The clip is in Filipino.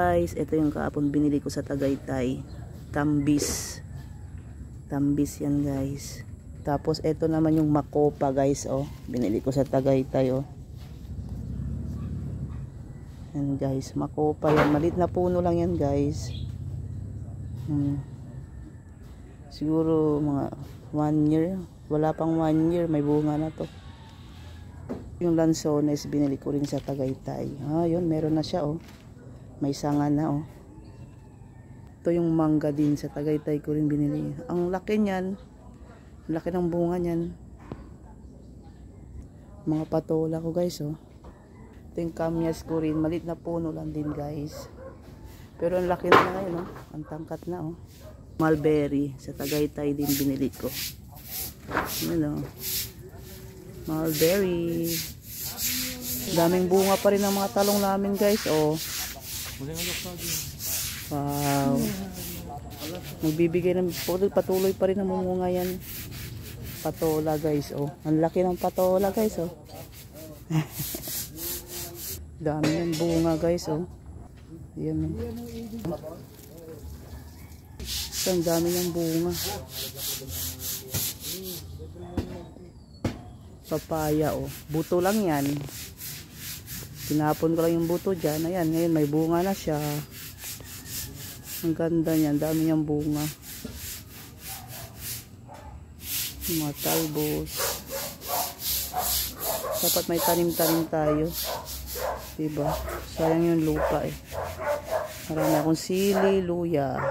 Guys, ito yung kahapon binili ko sa Tagaytay. Tambis. Tambis yan guys. Tapos ito naman yung makopa guys, oh. Binili ko sa Tagaytay, oh. Yan guys, makopa yan. Maliit na puno lang yan guys. Siguro mga 1 year. Wala pang 1 year, may bunga na to. Yung lansones binili ko rin sa Tagaytay. Yun, meron na siya, oh. May sanga na, oh. Ito yung mangga din sa Tagaytay ko rin binili. Ang laki niyan. Laki ng bunga niyan. Mga patola ko guys, oh. Ito yung kamyas ko rin. Maliit na puno lang din guys. Pero ang laki na ngayon, oh. Ang tangkat na, oh. Mulberry sa Tagaytay din binili ko. Yan, oh. Mulberry. Daming bunga pa rin ng mga talong namin guys, oh. Wow. Magbibigay ng patuloy pa rin ang mumunga yan. Patola guys, oh. Ang laki ng patola guys, oh. Dami ng bunga guys, oh. Yan, oh. Ang dami ng bunga. Papaya, oh. Buto lang yan. Tinapon ko lang yung buto dyan. Ayan, ngayon may bunga na siya. Ang ganda niyan. Dami niyang bunga. Mga talbos. Dapat may tanim-tanim tayo. Diba? Sayang yung lupa, eh. Marami akong sili, luya.